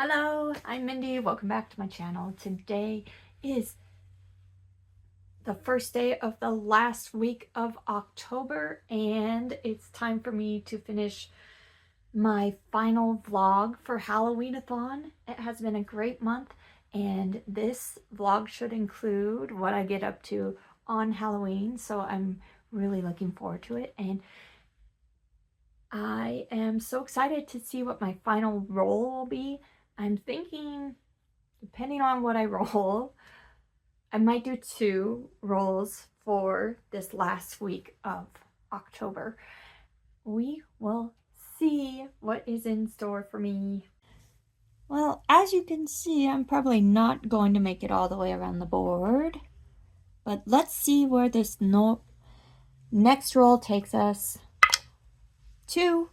Hello, I'm Mindy. Welcome back to my channel. Today is the first day of the last week of October, and it's time for me to finish my final vlog for Halloween-A-Thon. It has been a great month, and this vlog should include what I get up to on Halloween, so I'm really looking forward to it. And I am so excited to see what my final role will be. I'm thinking, depending on what I roll, I might do 2 rolls for this last week of October. We will see what is in store for me. Well, as you can see, I'm probably not going to make it all the way around the board. But let's see where this next roll takes us to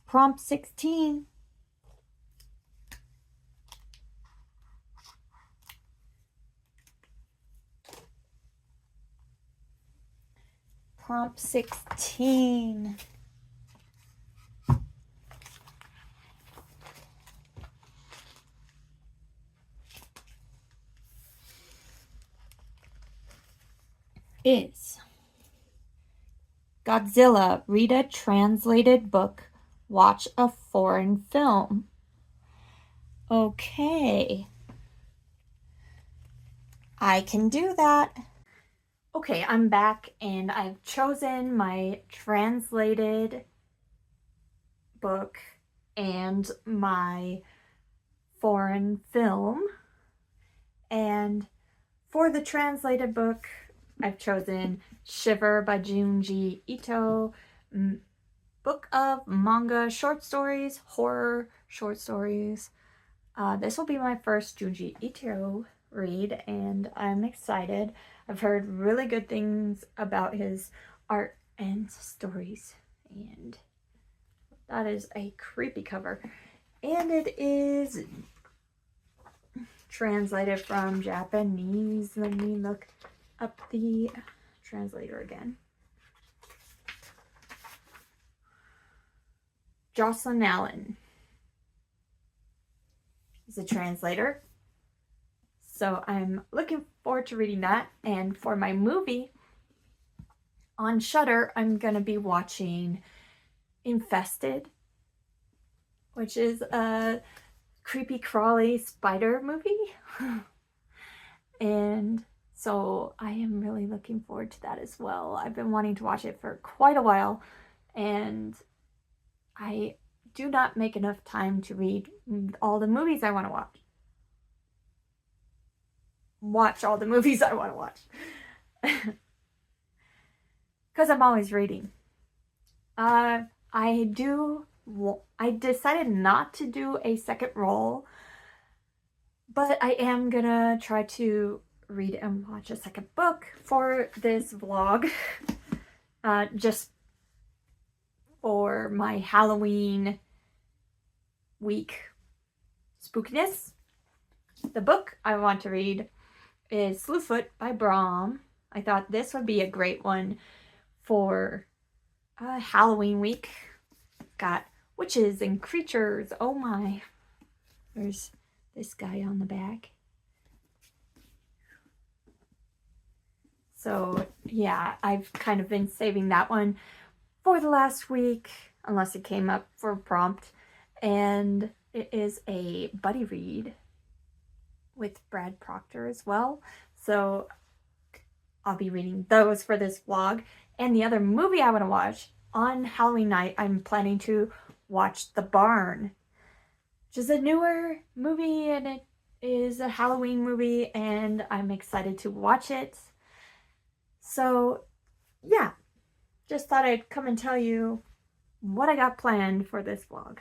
prompt 16. Prompt 16. Is Godzilla, read a translated book, watch a foreign film. Okay. I can do that. Okay, I'm back and I've chosen my translated book and my foreign film. And for the translated book, I've chosen Shiver by Junji Ito, book of manga short stories, horror short stories. This will be my first Junji Ito read, and I'm excited. I've heard really good things about his art and stories, and that is a creepy cover. And it is translated from Japanese. Let me look up the translator again. Jocelyn Allen is a translator. So I'm looking forward to reading that. And for my movie on Shudder, I'm going to be watching Infested, which is a creepy crawly spider movie. And so I am really looking forward to that as well. I've been wanting to watch it for quite a while, and I do not make enough time to read all the movies I want to watch. Watch all the movies I want to watch. Because I'm always reading. I decided not to do a second roll, but I am gonna try to read and watch a second book for this vlog, just for my Halloween week spookiness. The book I want to read is Slewfoot by Brahm. I thought this would be a great one for Halloween week. Got witches and creatures. Oh my. There's this guy on the back. So yeah, I've kind of been saving that one for the last week, unless it came up for a prompt. And it is a buddy read with Brad Proctor as well. So I'll be reading those for this vlog. And the other movie I want to watch on Halloween night, I'm planning to watch The Barn, which is a newer movie, and it is a Halloween movie, and I'm excited to watch it. So yeah, just thought I'd come and tell you what I got planned for this vlog.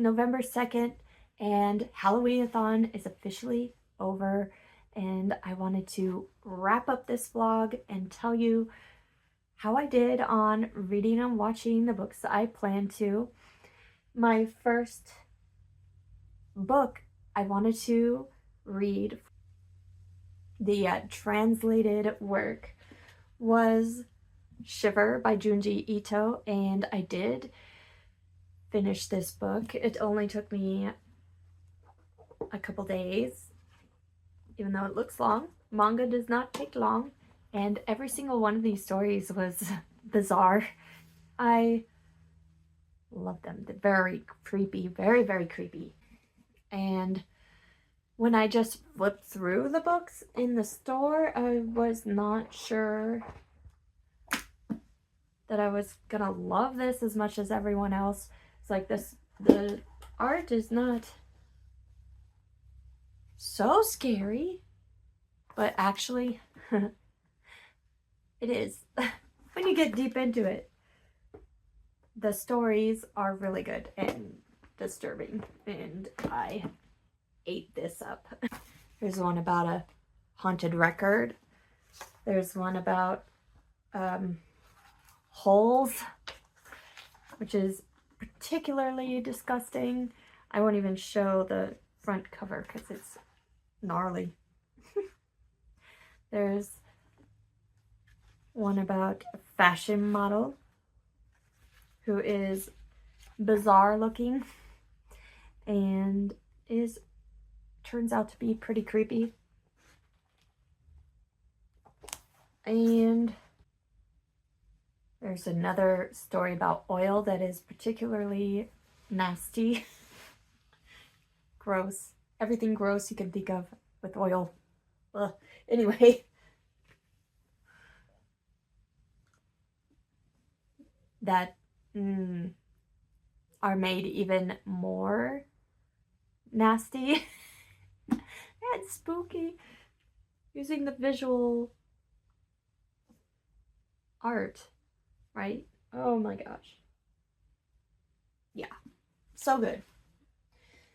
November 2nd, and Halloween-A-Thon is officially over, and I wanted to wrap up this vlog and tell you how I did on reading and watching the books I plan to. My first book I wanted to read, the translated work, was Shiver by Junji Ito, and I did finish this book. It only took me a couple days, even though it looks long. Manga does not take long, and every single one of these stories was bizarre. I love them. They're very creepy, very, very creepy. And when I just flipped through the books in the store, I was not sure that I was gonna love this as much as everyone else. It's like the art is not so scary, but actually it is when you get deep into it. The stories are really good and disturbing, and I ate this up. There's one about a haunted record. There's one about holes, which is particularly disgusting. I won't even show the front cover because it's gnarly. There's one about a fashion model who is bizarre looking and turns out to be pretty creepy. And there's another story about oil that is particularly nasty. Gross. Everything gross you can think of with oil. Ugh. Anyway. That are made even more nasty and spooky using the visual art, right? Oh my gosh. Yeah, so good.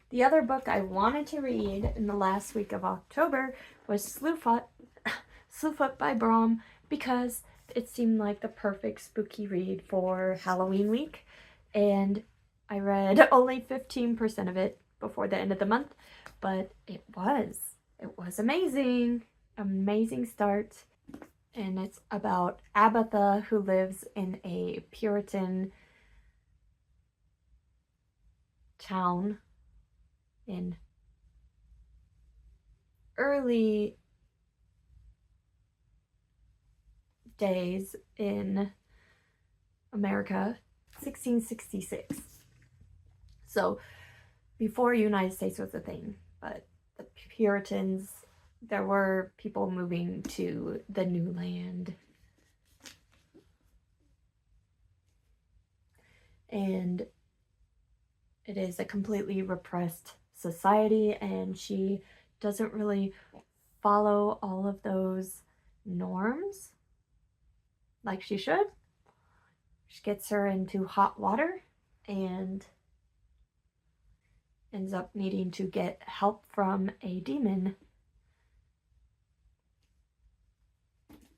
The other book I wanted to read in the last week of October was Slewfoot by Brom, because it seemed like the perfect spooky read for Halloween week, and I read only 15% of it before the end of the month, but it was amazing. Amazing start. And it's about Abatha, who lives in a Puritan town in early days in America, 1666. So before United States was a thing, but the Puritans, there were people moving to the new land. And it is a completely repressed society, and she doesn't really follow all of those norms like she should. She gets her into hot water and ends up needing to get help from a demon.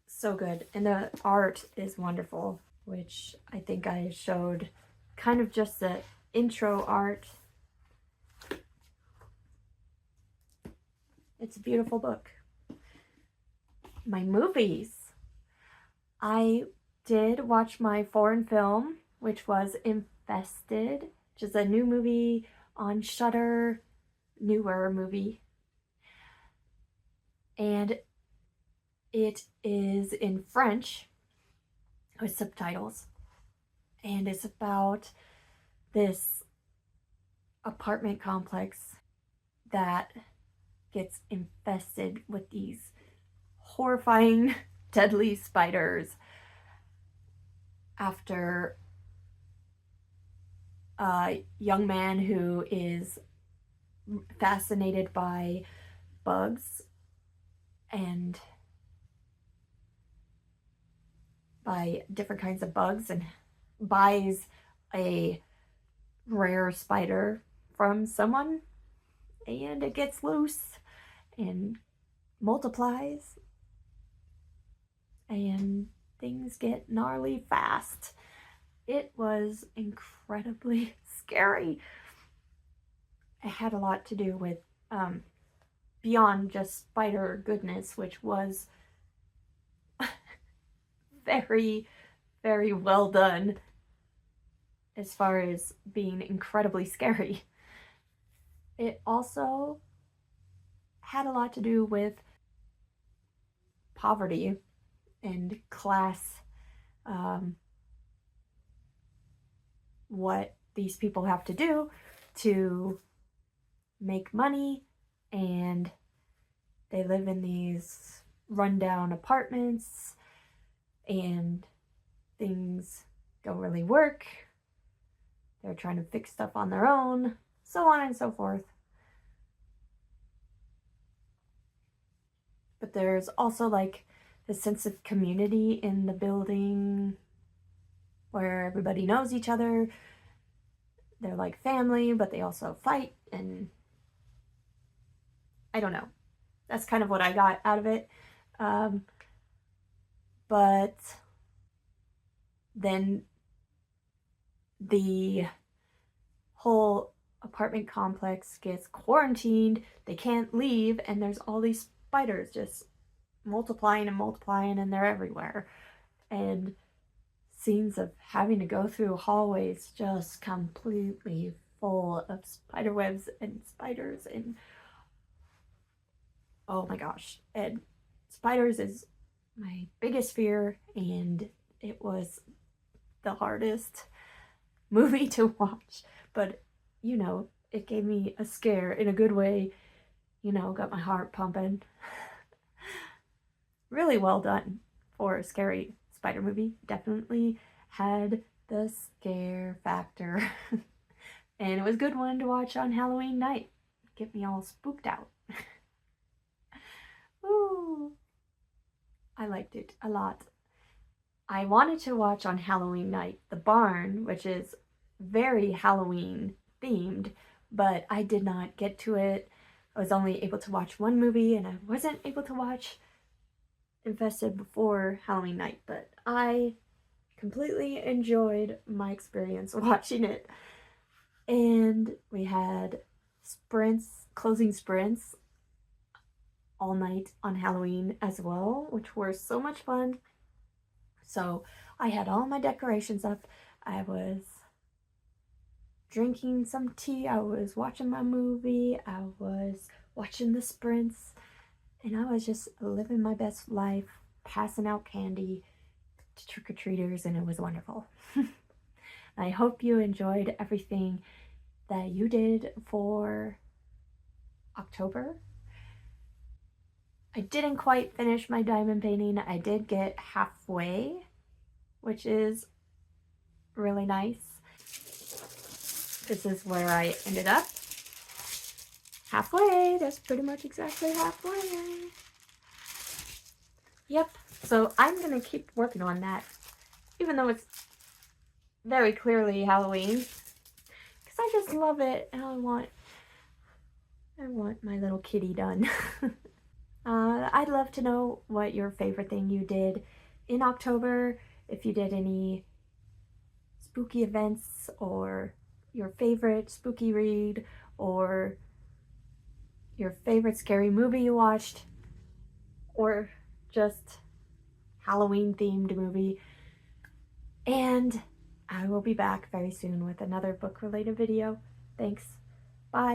So good. And the art is wonderful, which I think I showed kind of just the intro art. It's a beautiful book. My movies. I did watch my foreign film, which was Infested, which is a new movie on Shudder, newer movie. And it is in French with subtitles. And it's about this apartment complex that gets infested with these horrifying, deadly spiders after a young man who is fascinated by bugs and by different kinds of bugs and buys a rare spider from someone and it gets loose and multiplies and things get gnarly fast. It was incredibly scary. It had a lot to do with beyond just spider goodness, which was very, very well done as far as being incredibly scary. It also had a lot to do with poverty and class, what these people have to do to make money, and they live in these rundown apartments and things don't really work. They're trying to fix stuff on their own, so on and so forth. But there's also like the sense of community in the building where everybody knows each other. They're like family, but they also fight, and I don't know. That's kind of what I got out of it. But then the whole apartment complex gets quarantined. They can't leave, and there's all these spiders just multiplying and multiplying, and they're everywhere. And scenes of having to go through hallways just completely full of spider webs and spiders, and oh my gosh. And spiders is my biggest fear, and it was the hardest movie to watch, but you know, it gave me a scare in a good way, you know, got my heart pumping. Really well done for a scary spider movie. Definitely had the scare factor. And it was a good one to watch on Halloween night. Get me all spooked out. Ooh, I liked it a lot. I wanted to watch on Halloween night The Barn, which is very Halloween themed, but I did not get to it. I was only able to watch one movie, and I wasn't able to watch Infested before Halloween night, but I completely enjoyed my experience watching it. And we had closing sprints all night on Halloween as well, which were so much fun. So I had all my decorations up. I was drinking some tea. I was watching my movie. I was watching the sprints. And I was just living my best life, passing out candy to trick-or-treaters, and it was wonderful. I hope you enjoyed everything that you did for October. I didn't quite finish my diamond painting. I did get halfway, which is really nice. This is where I ended up. Halfway. That's pretty much exactly halfway. Yep. So I'm gonna keep working on that, even though it's very clearly Halloween, because I just love it, and I want my little kitty done. I'd love to know what your favorite thing you did in October, if you did any spooky events, or your favorite spooky read, or your favorite scary movie you watched, or just Halloween themed movie. And I will be back very soon with another book related video. Thanks. Bye.